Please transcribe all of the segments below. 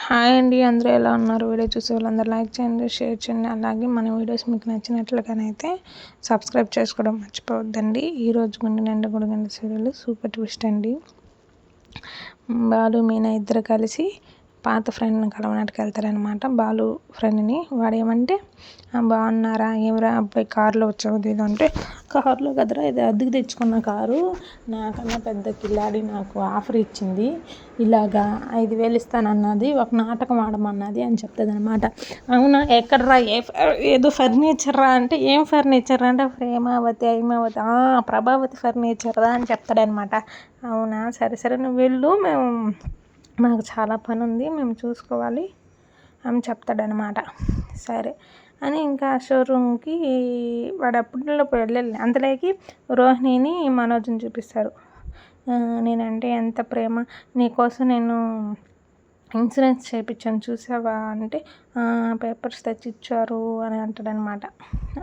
Hi అండి, అందరూ ఎలా ఉన్నారు? వీడియో చూసే వాళ్ళందరూ లైక్ చేయండి, షేర్ చేయండి. అలాగే మన వీడియోస్ మీకు నచ్చినట్లుగానైతే సబ్స్క్రైబ్ చేసుకోవడం మర్చిపోవద్దండి. ఈరోజు గుండె నిండా గుడిగంట సీరియల్ సూపర్ ట్విస్ట్ అండి. బాలు మీనా ఇద్దరు కలిసి పాత ఫ్రెండ్ని కలవడానికి వెళ్తారనమాట. బాలు ఫ్రెండ్ని వాడేమంటే, బాగున్నారా, ఏమరా అబ్బాయి కారులో వచ్చావు ఇది అంటే, కారులో కదరా, ఇది అద్దెకు తెచ్చుకున్న కారు, నాకన్నా పెద్ద కిల్లాడి నాకు ఆఫర్ ఇచ్చింది, ఇలాగా 5,000 ఇస్తానన్నది, ఒక నాటకం ఆడమన్నది అని చెప్తుంది అనమాట. అవునా, ఎక్కడరా, ఏదో ఫర్నిచర్ రా అంటే, ఏం ఫర్నిచర్ అంటే, ప్రేమావతి హైమావతి ప్రభావతి ఫర్నిచర్ రా అని చెప్తాడనమాట. అవునా, సరే సరే నువ్వు వెళ్ళు, మాకు చాలా పని ఉంది, మేము చూసుకోవాలి అని చెప్తాడనమాట. సరే అని ఇంకా షోరూమ్కి వాడు అప్పుడులో వెళ్ళాలి. అంతలోకి రోహిణిని మనోజ్ని చూపిస్తారు. నేనంటే ఎంత ప్రేమ, నీకోసం నేను ఇన్సూరెన్స్ చేయించాను చూసావా అంటే, పేపర్స్ తెచ్చిచ్చారు అని అంటాడనమాట.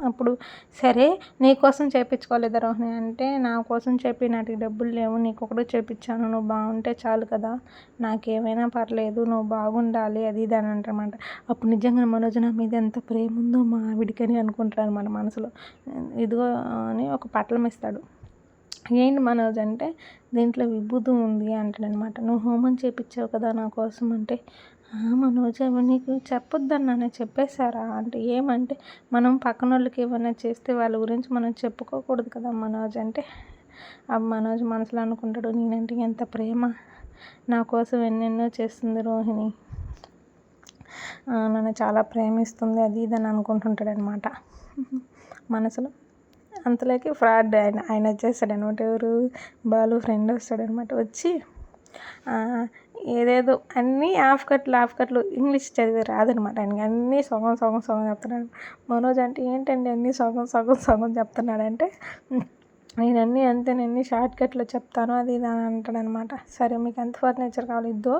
అప్పుడు సరే నీకోసం చేయించుకోలేదా రోహిణి అంటే, నా కోసం చెప్పి నాటికి డబ్బులు లేవు, నీకు ఒకటి చేయించాను, నువ్వు బాగుంటే చాలు కదా, నాకేమైనా పర్లేదు, నువ్వు బాగుండాలి అది ఇది అని అంటారనమాట. అప్పుడు నిజంగా మనోజ్ నా మీద ఎంత ప్రేమ ఉందో మా ఆవిడికని అనుకుంటాడు అనమాట మనసులో. ఇదిగో అని ఒక పట్లం ఇస్తాడు. ఏంటి మనోజ్ అంటే, దీంట్లో విభూతి ఉంది అంటాడనమాట. నువ్వు హోమం చేయించావు కదా నా కోసం అంటే, మనోజ్ అవి నీకు చెప్పొద్దన్నానే, చెప్పేశారా అంటే, ఏమంటే మనం పక్కన వాళ్ళకి ఏమైనా చేస్తే వాళ్ళ గురించి మనం చెప్పుకోకూడదు కదా మనోజ్ అంటే, మనోజ్ మనసులో అనుకుంటాడు, నేనంటే ఎంత ప్రేమ, నా కోసం ఎన్నెన్నో చేస్తుంది రోహిణి, నన్ను చాలా ప్రేమిస్తుంది అది ఇది అని అనుకుంటుంటాడు అనమాట మనసులో. అంతలోకి ఫ్రాడ్ ఆయన వచ్చేస్తాడనమాట. ఎవరు, బాలు ఫ్రెండ్ వస్తాడనమాట. వచ్చి ఏదేదో అన్నీ హాఫ్ కట్లు ఇంగ్లీష్ చదివి రాదనమాట ఆయనకి, అన్నీ సగం చెప్తున్నాడు. మనోజ్ అంటే, ఏంటండి అన్నీ సగం చెప్తున్నాడంటే, నేనన్నీ అంతేనండి షార్ట్ కట్లో చెప్తాను అది ఇది అని అంటాడనమాట. సరే మీకు ఎంత ఫర్నిచర్ కావాలి, ఇద్దో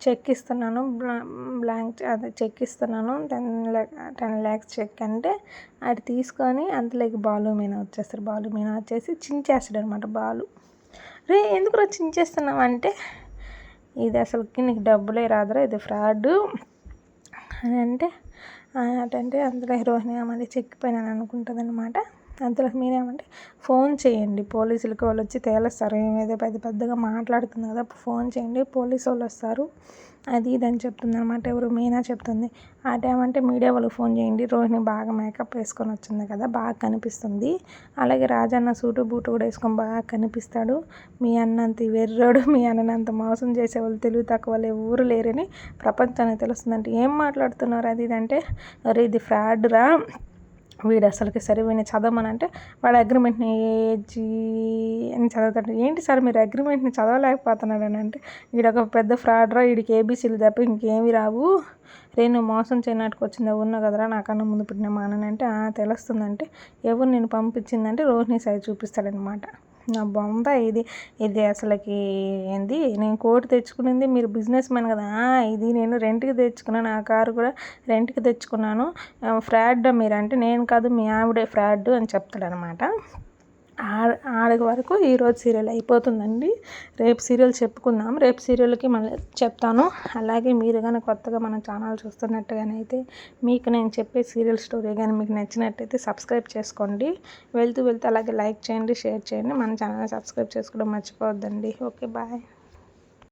చెక్ ఇస్తున్నాను, బ్లాంక్ అదే చెక్ ఇస్తున్నాను, 10 lakhs చెక్ అంటే అది తీసుకొని అంతలోకి బాలు మీనా వచ్చేస్తారు. బాలు మీనా వచ్చేసి చించేస్తాడు అనమాట. బాలు రే ఎందుకు చించేస్తున్నావు అంటే, ఇది అసలుకి నీకు డబ్బులే రాదురా, ఇది ఫ్రాడ్ అని అంటే, అందులో రోహిణి మళ్ళీ చెక్కిపోయినాను అనుకుంటుంది అనమాట. అంతలో మీరేమంటే, ఫోన్ చేయండి పోలీసులకి, వాళ్ళు వచ్చి తేలుస్తారు, ఏమేదో పెద్దగా మాట్లాడుతుంది కదా, ఫోన్ చేయండి పోలీసు వాళ్ళు వస్తారు అది ఇది అని చెప్తుంది అనమాట. ఎవరు, మీనా చెప్తుంది. ఆ టైం అంటే మీడియా వాళ్ళకి ఫోన్ చేయండి, రోహిణి బాగా మేకప్ వేసుకొని వచ్చింది కదా, బాగా కనిపిస్తుంది, అలాగే రాజన్న సూటు బూటు కూడా వేసుకొని బాగా కనిపిస్తాడు, మీ అన్నంత వెర్రోడు, మీ అన్నంత మోసం చేసేవాళ్ళు తెలివి తక్కువ వాళ్ళు ఎవరు లేరని ప్రపంచానికి తెలుస్తుందంటే, ఏం మాట్లాడుతున్నారు అది ఇది అంటే, అరే ఇది ఫ్రాడ్ రా, వీడు అసలుకి సరే వీడిని చదవమనంటే, వాడు అగ్రిమెంట్ని ఏజీ అని చదువుతాడు. ఏంటి సార్ మీరు అగ్రిమెంట్ని చదవలేకపోతున్నాడు అని అంటే, వీడొక పెద్ద ఫ్రాడ్ రా, వీడికి ఏబీసీలు తప్ప ఇంకేమి రావు, నువ్వు మోసం చేయనాటికి వచ్చింది ఉన్నా కదరా, నాకన్నా ముందు పుట్టిన మా అన్న అంటే, తెలుస్తుందంటే, ఎవరు నేను పంపించిందంటే రోహిణి సైడ్ చూపిస్తాడనమాట. నా బొంద ఇది అసలుకి ఏంది, నేను కోటి తెచ్చుకునింది, మీరు బిజినెస్ మ్యాన్ కదా, ఇది నేను రెంట్కి తెచ్చుకున్నాను, ఆ కారు కూడా రెంట్కి తెచ్చుకున్నాను, ఫ్రాడ్ మీరు అంటే, నేను కాదు మీ ఆవిడే ఫ్రాడ్ అని చెప్తాడనమాట. ఆడికి వరకు ఈరోజు సీరియల్ అయిపోతుందండి. రేపు సీరియల్ చెప్పుకుందాం, రేపు సీరియల్కి మళ్ళీ చెప్తాను. అలాగే మీరు కానీ కొత్తగా మన ఛానల్ చూస్తున్నట్టుగానైతే, మీకు నేను చెప్పే సీరియల్ స్టోరీ కానీ మీకు నచ్చినట్టయితే సబ్స్క్రైబ్ చేసుకోండి. వెళ్తూ అలాగే లైక్ చేయండి, షేర్ చేయండి, మన ఛానల్ని సబ్స్క్రైబ్ చేసుకోవడం మర్చిపోవద్దండి. Okay, bye.